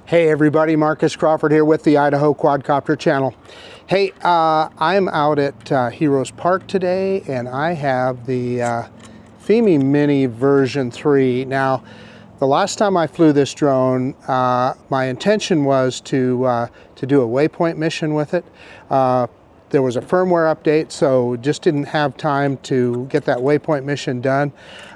Hey everybody, Marcus Crawford here with the Idaho Quadcopter channel. Hey, I'm out at Heroes Park today and I have the Fimi Mini version 3. Now, the last time I flew this drone, my intention was to do a Waypoint mission with it. There was a firmware update, so just didn't have time to get that Waypoint mission done.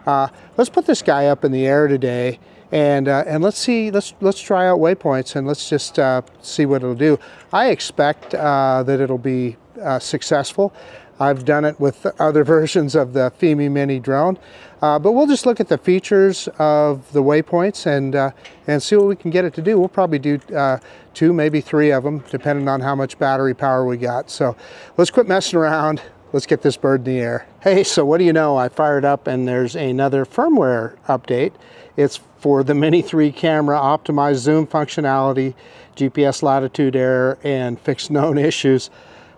Let's put this guy up in the air today, and let's try out Waypoints, and let's just see what it'll do. I expect that it'll be successful. I've done it with other versions of the Fimi Mini drone, but we'll just look at the features of the Waypoints and see what we can get it to do. We'll probably do 2, maybe 3 of them, depending on how much battery power we got. So let's quit messing around. Let's get this bird in the air. Hey, so what do you know? I fired up and there's another firmware update. It's for the Mini 3 camera, optimized zoom functionality, GPS latitude error, and fixed known issues.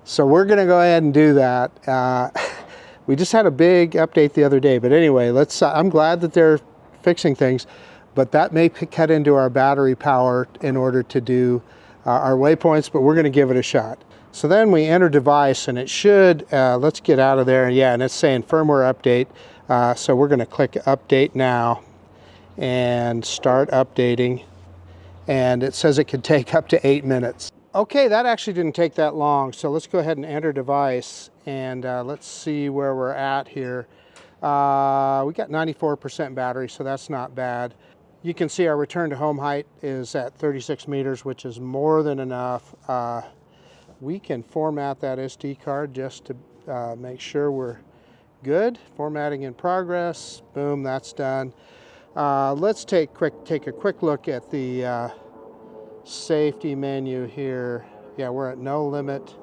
So we're gonna go ahead and do that. We just had a big update the other day, but anyway, I'm glad that they're fixing things, but that may cut into our battery power in order to do our Waypoints, but we're gonna give it a shot. So then we enter device and it should, let's get out of there. Yeah, and it's saying firmware update. So we're gonna click update now and start updating. And it says it could take up to 8 minutes. Okay, that actually didn't take that long. So let's go ahead and enter device and let's see where we're at here. We got 94% battery, so that's not bad. You can see our return to home height is at 36 meters, which is more than enough. We can format that SD card just to make sure we're good. Formatting in progress. Boom, that's done. Let's take a quick look at the safety menu here. Yeah, we're at no limit.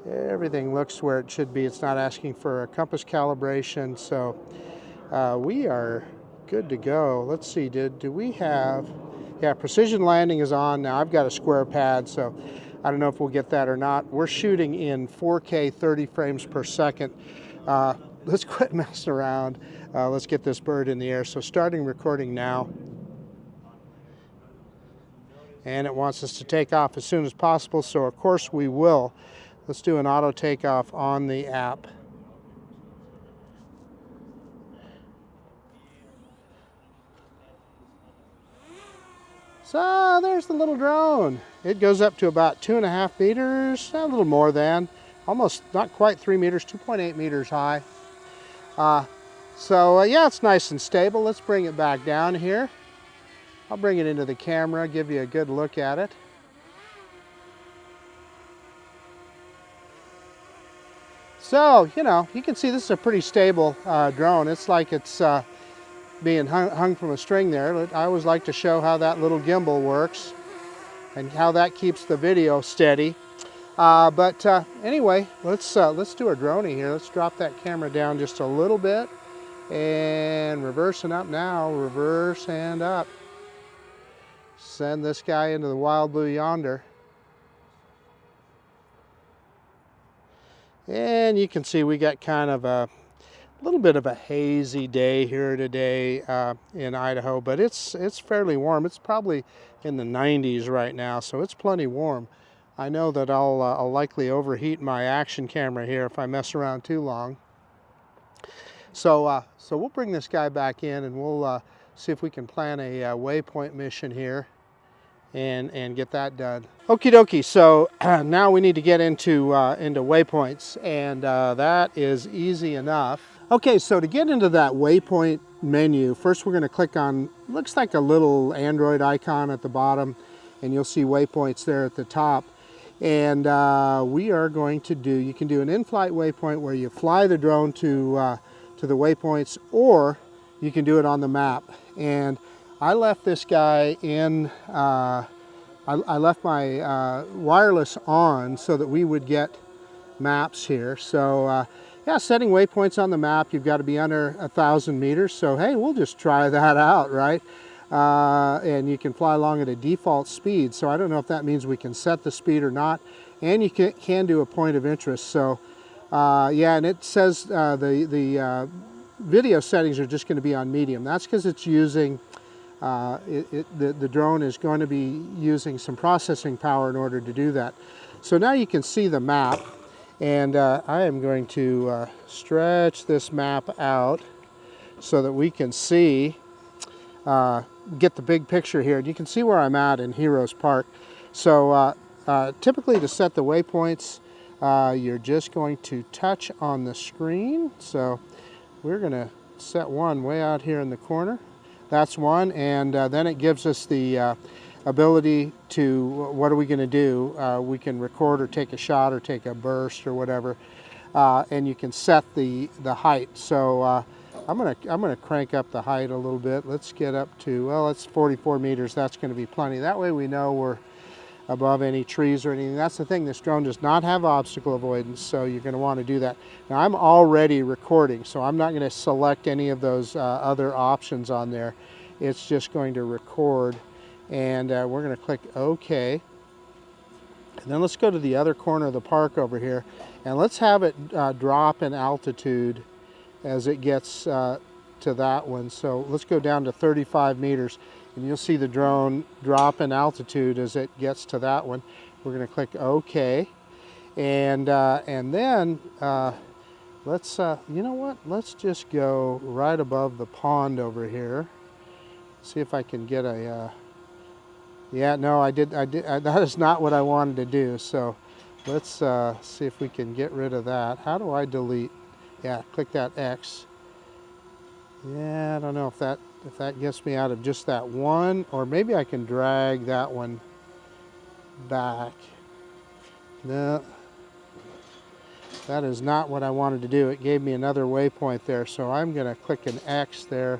Everything looks where it should be. It's not asking for a compass calibration, so we are good to go. Let's see, do we have, yeah, precision landing is on now. I've got a square pad, so I don't know if we'll get that or not. We're shooting in 4K 30 frames per second. Let's quit messing around. Let's get this bird in the air. So starting recording now. And it wants us to take off as soon as possible, so of course we will. Let's do an auto takeoff on the app. So there's the little drone. It goes up to about 2.5 meters, a little more than, almost not quite 3 meters, 2.8 meters high. Yeah, it's nice and stable. Let's bring it back down here. I'll bring it into the camera, give you a good look at it. So, you know, you can see this is a pretty stable drone. It's like it's being hung from a string there. I always like to show how that little gimbal works and how that keeps the video steady. Anyway, let's do a droney here. Let's drop that camera down just a little bit and reversing up now, reverse and up. Send this guy into the wild blue yonder. And you can see we got kind of a little bit of a hazy day here today in Idaho, but it's fairly warm. It's probably in the 90s right now, so it's plenty warm. I know that I'll likely overheat my action camera here if I mess around too long. So we'll bring this guy back in and we'll see if we can plan a Waypoint mission here and get that done. Okie dokie, so now we need to get into Waypoints, and that is easy enough. Okay, so to get into that Waypoint menu, first we're going to click on, looks like a little Android icon at the bottom, and you'll see Waypoints there at the top. And we are going to do, you can do an in-flight Waypoint where you fly the drone to the Waypoints, or you can do it on the map. And I left this guy in, I left my wireless on so that we would get maps here. So yeah, setting waypoints on the map, you've got to be under 1,000 meters. So hey, we'll just try that out, right? And you can fly along at a default speed. So I don't know if that means we can set the speed or not. And you can do a point of interest. So yeah, and it says the video settings are just going to be on medium. That's because it's using the drone is going to be using some processing power in order to do that. So now you can see the map, and I am going to stretch this map out so that we can see, get the big picture here. And you can see where I'm at in Heroes Park. So typically to set the waypoints, you're just going to touch on the screen. So we're going to set one way out here in the corner. That's one, and then it gives us the ability to, what are we going to do? We can record or take a shot or take a burst or whatever, and you can set the height. So I'm gonna crank up the height a little bit. Let's get up to, well, it's 44 meters. That's going to be plenty. That way we know we're above any trees or anything. That's the thing, this drone does not have obstacle avoidance, so you're going to want to do that. Now I'm already recording, so I'm not going to select any of those other options on there. It's just going to record, and we're going to click OK. And then let's go to the other corner of the park over here, and let's have it drop in altitude as it gets to that one. So let's go down to 35 meters. And you'll see the drone drop in altitude as it gets to that one. We're going to click OK, and then let's you know what? Let's just go right above the pond over here. See if I can get a. Yeah, no, I did. That is not what I wanted to do. So let's see if we can get rid of that. How do I delete? Yeah, click that X. Yeah, I don't know if that gets me out of just that one, or maybe I can drag that one back. No, that is not what I wanted to do. It gave me another waypoint there, so I'm going to click an X there.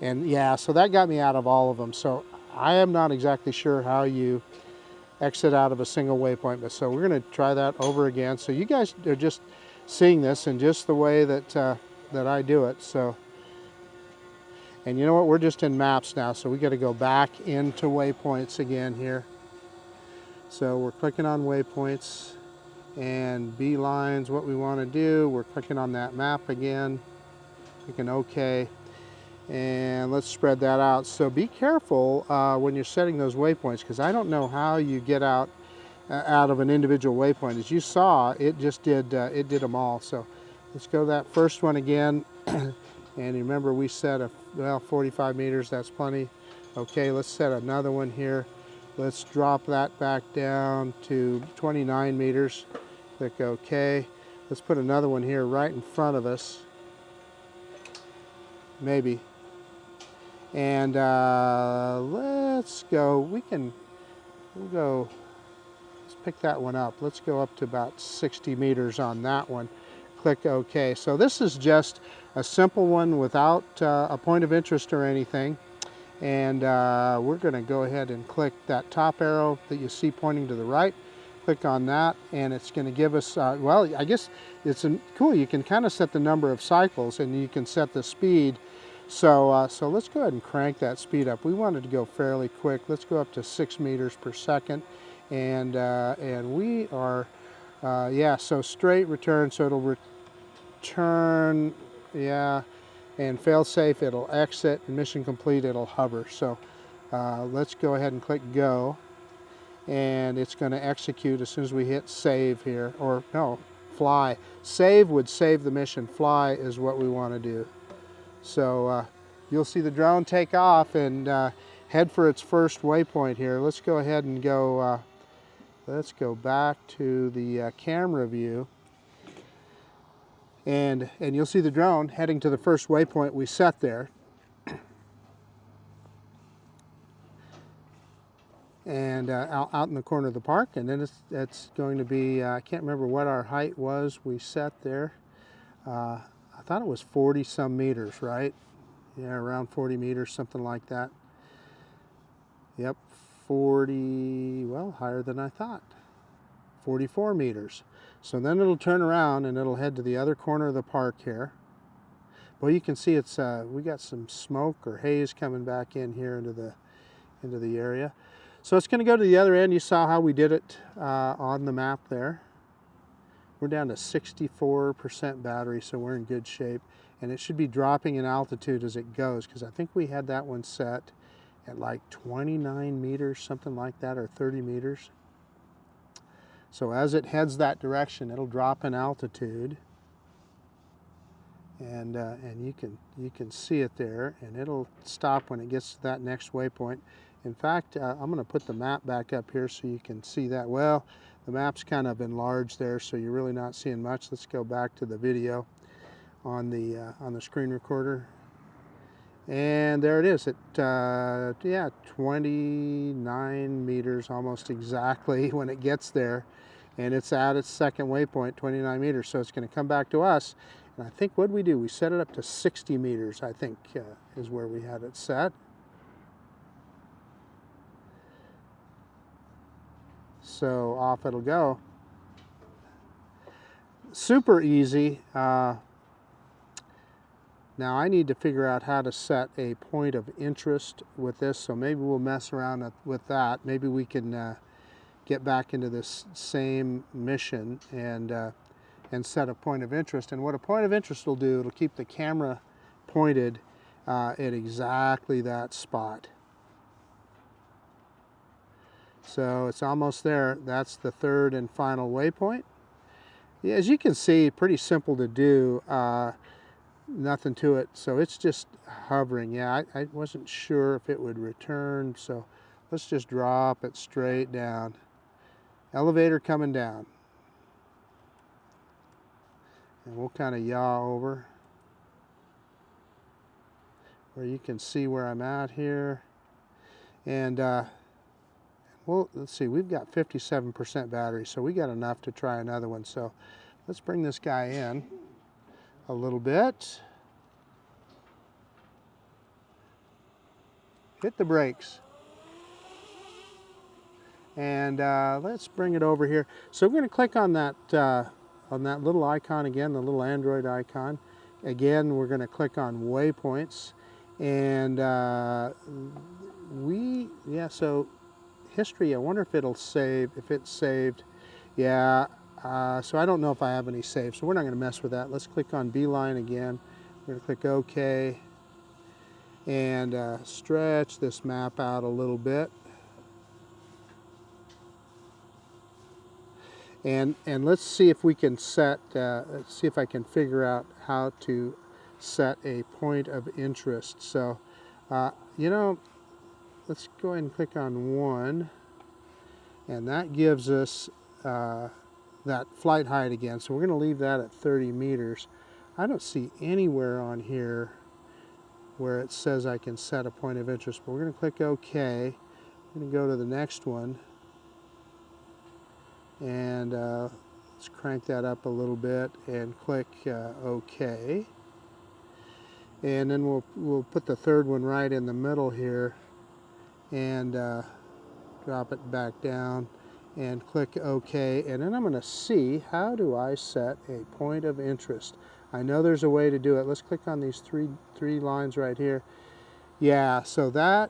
And yeah, so that got me out of all of them. So I am not exactly sure how you exit out of a single waypoint, but so we're going to try that over again. So you guys are just seeing this in just the way that that I do it. So. And you know what, we're just in maps now, so we got to go back into waypoints again here. So we're clicking on waypoints, and B lines, what we want to do. We're clicking on that map again, clicking OK, and let's spread that out. So be careful when you're setting those waypoints, because I don't know how you get out of an individual waypoint. As you saw, it just did them all. So let's go to that first one again. And remember, we set a, well, 45 meters, that's plenty. Okay, let's set another one here. Let's drop that back down to 29 meters. Click OK. Let's put another one here right in front of us. Maybe. And let's go, we'll go, let's pick that one up. Let's go up to about 60 meters on that one. Click OK. So this is just a simple one without a point of interest or anything. And we're going to go ahead and click that top arrow that you see pointing to the right. Click on that, and it's going to give us, well, I guess it's cool. You can kind of set the number of cycles, and you can set the speed. So, so let's go ahead and crank that speed up. We wanted to go fairly quick. Let's go up to 6 meters per second. And we are, yeah, so straight return, so it'll return, yeah, and fail safe, it'll exit, and mission complete, it'll hover. So let's go ahead and click go, and it's going to execute as soon as we hit save here, or no, fly. Save would save the mission, fly is what we want to do. So you'll see the drone take off and head for its first waypoint here. Let's go ahead and go, let's go back to the camera view. And you'll see the drone heading to the first waypoint we set there. And out in the corner of the park, and then it's going to be, I can't remember what our height was we set there. I thought it was 40 some meters, right? Yeah, around 40 meters, something like that. Yep, 40, well, higher than I thought. 44 meters. So then it'll turn around and it'll head to the other corner of the park here. Well, you can see it's we got some smoke or haze coming back in here into the area. So it's going to go to the other end. You saw how we did it on the map there. We're down to 64% battery, so we're in good shape. And it should be dropping in altitude as it goes, because I think we had that one set at like 29 meters, something like that, or 30 meters. So as it heads that direction, it'll drop in altitude, and you can see it there, and it'll stop when it gets to that next waypoint. In fact, I'm going to put the map back up here so you can see that. Well, the map's kind of enlarged there, so you're really not seeing much. Let's go back to the video on the screen recorder. And there it is at yeah, 29 meters almost exactly when it gets there, and it's at its second waypoint, 29 meters. So it's going to come back to us, and I think what we do, we set it up to 60 meters, I think is where we had it set. So off it'll go. Super easy. Now I need to figure out how to set a point of interest with this, so maybe we'll mess around with that. Maybe we can get back into this same mission and set a point of interest. And what a point of interest will do, it'll keep the camera pointed at exactly that spot. So it's almost there. That's the third and final waypoint. Yeah, as you can see, pretty simple to do. Nothing to it, so it's just hovering. Yeah, I wasn't sure if it would return, so let's just drop it straight down. Elevator coming down, and we'll kind of yaw over where you can see where I'm at here. And well, let's see, we've got 57% battery, so we got enough to try another one. So let's bring this guy in a little bit. Hit the brakes. And let's bring it over here. So we're going to click on that little icon again, the little Android icon. Again, we're going to click on Waypoints. And so history, I wonder if it'll save, if it's saved. Yeah. So I don't know if I have any saved, so we're not going to mess with that. Let's click on Beeline again. We're going to click OK and stretch this map out a little bit. And let's see if we can set, let's see if I can figure out how to set a point of interest. So, you know, let's go ahead and click on 1, and that gives us that flight height again. So we're going to leave that at 30 meters. I don't see anywhere on here where it says I can set a point of interest, but we're going to click OK. We're going to go to the next one, and let's crank that up a little bit and click OK. And then we'll put the third one right in the middle here and drop it back down and click OK. And then I'm going to see, how do I set a point of interest? I know there's a way to do it. Let's click on these three lines right here. Yeah, so that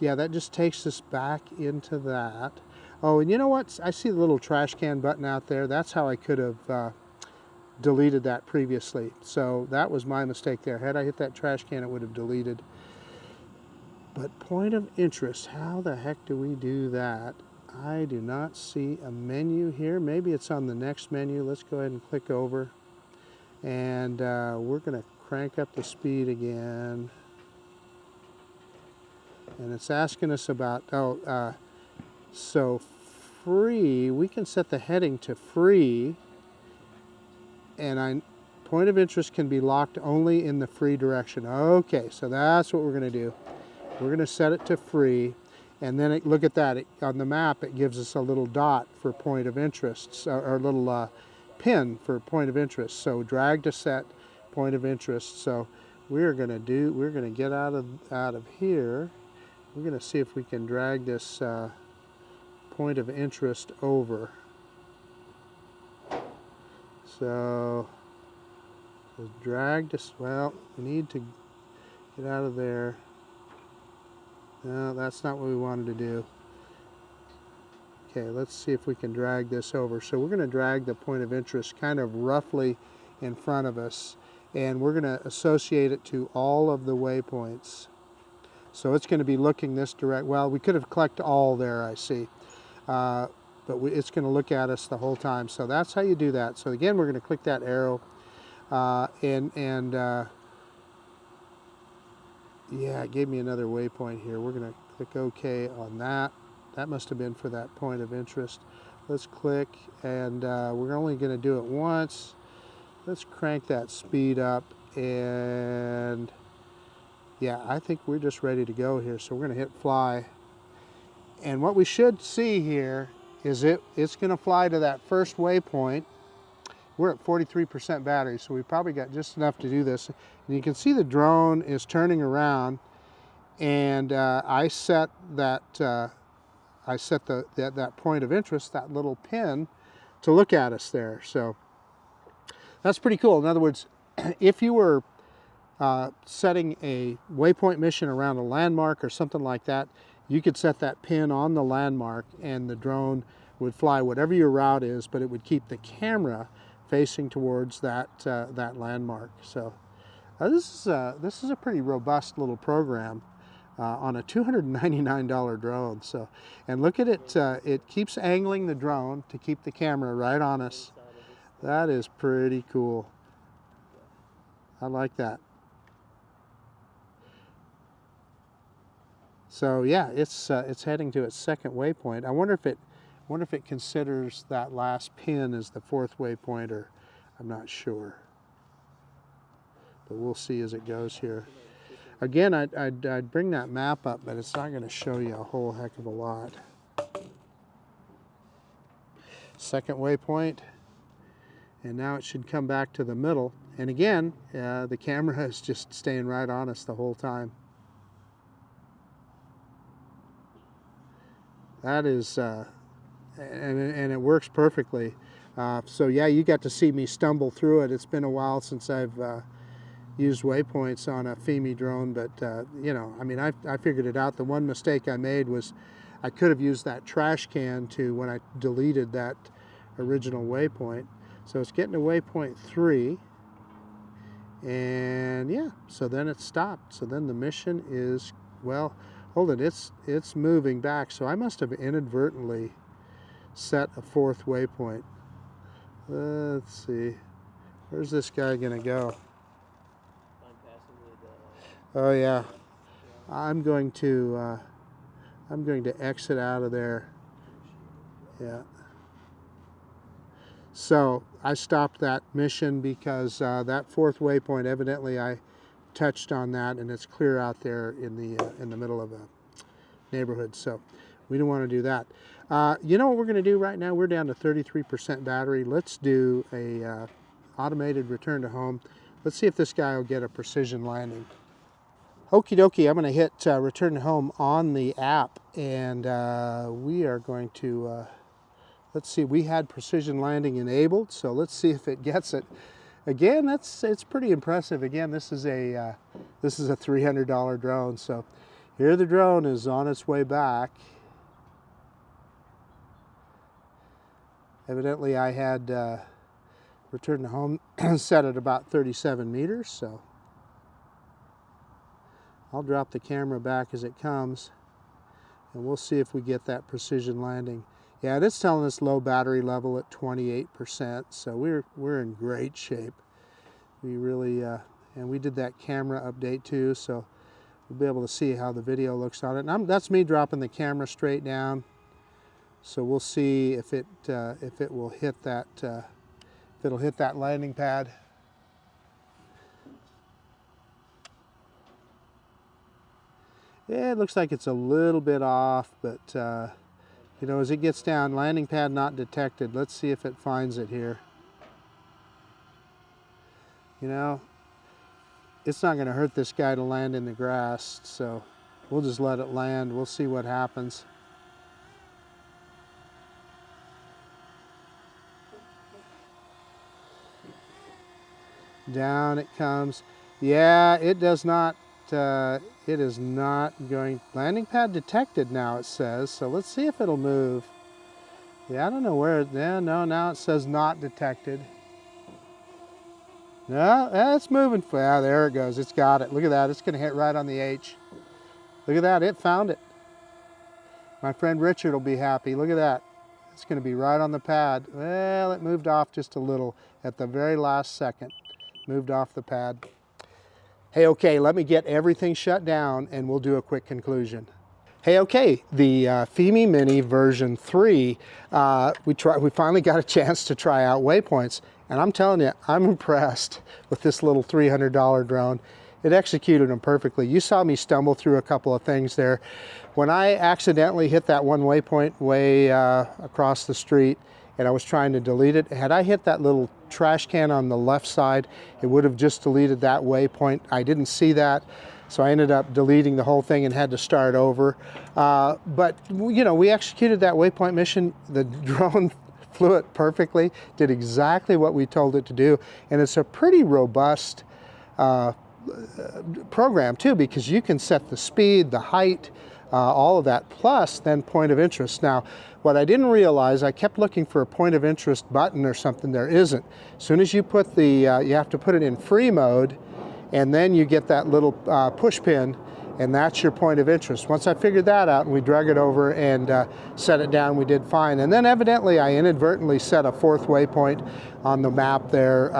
just takes us back into that. Oh, and you know what? I see the little trash can button out there. That's how I could have deleted that previously. So that was my mistake there. Had I hit that trash can, it would have deleted. But point of interest, how the heck do we do that? I do not see a menu here. Maybe it's on the next menu. Let's go ahead and click over. And we're going to crank up the speed again. And it's asking us about, so free, we can set the heading to free. And point of interest can be locked only in the free direction. Okay, so that's what we're going to do. We're going to set it to free. And then look at that, on the map it gives us a little dot for point of interest, or a little pin for point of interest. So drag to set point of interest. So we're going to get out of here. We're going to see if we can drag this point of interest over. So drag this, well, we need to get out of there. No, that's not what we wanted to do. Okay, let's see if we can drag this over. So we're going to drag the point of interest kind of roughly in front of us, and we're going to associate it to all of the waypoints. So it's going to be looking this direct. Well, we could have collected all there, I see. But it's going to look at us the whole time. So that's how you do that. So again, we're going to click that arrow. Yeah, it gave me another waypoint here. We're going to click OK on that. That must have been for that point of interest. Let's click, and we're only going to do it once. Let's crank that speed up, and yeah, I think we're just ready to go here. So we're going to hit fly. And what we should see here is it's going to fly to that first waypoint. We're at 43% battery, so we probably got just enough to do this. And you can see the drone is turning around, and I set that that point of interest, that little pin, to look at us there. So that's pretty cool. In other words, if you were setting a waypoint mission around a landmark or something like that, you could set that pin on the landmark, and the drone would fly whatever your route is, but it would keep the camera facing towards that that landmark. So this is a pretty robust little program on a $299 drone. So, and look at it, it keeps angling the drone to keep the camera right on us. That is pretty cool. I like that. So yeah, it's heading to its second waypoint. I wonder if it considers that last pin as the fourth waypoint, or I'm not sure. But we'll see as it goes here. Again, I'd bring that map up, but it's not going to show you a whole heck of a lot. Second waypoint, and now it should come back to the middle. And again, the camera is just staying right on us the whole time. That is, and it works perfectly. So yeah, you got to see me stumble through it. It's been a while since I've used waypoints on a Fimi drone, but you know, I mean, I figured it out. The one mistake I made was I could have used that trash can to, when I deleted that original waypoint. So it's getting to waypoint 3, and yeah, so then it stopped. So then the mission is, well, hold it, it's moving back. So I must have inadvertently set a fourth waypoint. Let's see, where's this guy gonna go? Oh yeah, I'm going to exit out of there. Yeah. So I stopped that mission because that fourth waypoint, evidently I touched on that, and it's clear out there in the middle of a neighborhood. So we don't want to do that. You know what we're going to do right now? We're down to 33% battery. Let's do a automated return to home. Let's see if this guy will get a precision landing. Okie dokie, I'm going to hit return to home on the app, and we are going to, let's see, we had precision landing enabled, so let's see if it gets it. Again, it's pretty impressive. Again, this is a $300 drone, so here the drone is on its way back. Evidently I had return to home set at about 37 meters, so I'll drop the camera back as it comes, and we'll see if we get that precision landing. Yeah, it's telling us low battery level at 28%, so we're in great shape. We really, and we did that camera update too, so we'll be able to see how the video looks on it. And that's me dropping the camera straight down, so we'll see if it will hit that, if it'll hit that landing pad. Yeah, it looks like it's a little bit off, but you know, as it gets down, landing pad not detected. Let's see if it finds it here. You know, it's not going to hurt this guy to land in the grass, so we'll just let it land. We'll see what happens. Down it comes. Yeah, it does not. It is not going. Landing pad detected now, it says. So let's see if it'll move. Yeah, I don't know where. Yeah, no, now it says not detected. No, it's moving. Yeah, there it goes. It's got it. Look at that. It's going to hit right on the H. Look at that, it found it. My friend Richard will be happy. Look at that. It's going to be right on the pad. Well, it moved off just a little at the very last second. Moved off the pad. Hey, okay, let me get everything shut down and we'll do a quick conclusion. Hey, okay, the Fimi Mini version 3, we finally got a chance to try out Waypoints, and I'm telling you, I'm impressed with this little $300 drone. It executed them perfectly. You saw me stumble through a couple of things there. When I accidentally hit that one waypoint way across the street, and I was trying to delete it, had I hit that little trash can on the left side, it would have just deleted that waypoint. I didn't see that, so I ended up deleting the whole thing and had to start over. But you know, we executed that waypoint mission. The drone flew it perfectly, did exactly what we told it to do, and it's a pretty robust program too, because you can set the speed, the height, all of that, plus then point of interest. Now, what I didn't realize, I kept looking for a point of interest button or something. There isn't. As soon as you put the, you have to put it in free mode, and then you get that little push pin, and that's your point of interest. Once I figured that out and we drug it over and set it down, we did fine. And then evidently I inadvertently set a fourth waypoint on the map there,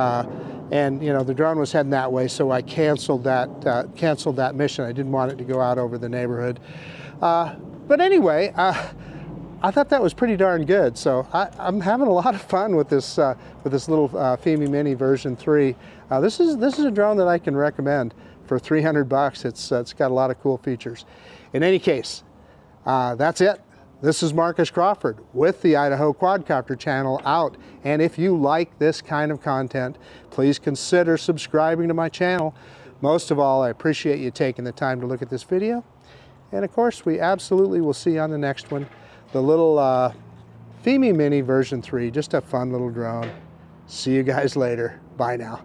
and you know, the drone was heading that way, so I canceled that mission. I didn't want it to go out over the neighborhood. But anyway, I thought that was pretty darn good. So I'm having a lot of fun with this little Fimi Mini version 3. This is a drone that I can recommend for 300 bucks. It's got a lot of cool features. In any case, that's it. This is Marcus Crawford with the Idaho Quadcopter channel out. And if you like this kind of content, please consider subscribing to my channel. Most of all, I appreciate you taking the time to look at this video. And of course, we absolutely will see you on the next one. The little Fimi Mini version 3, just a fun little drone. See you guys later. Bye now.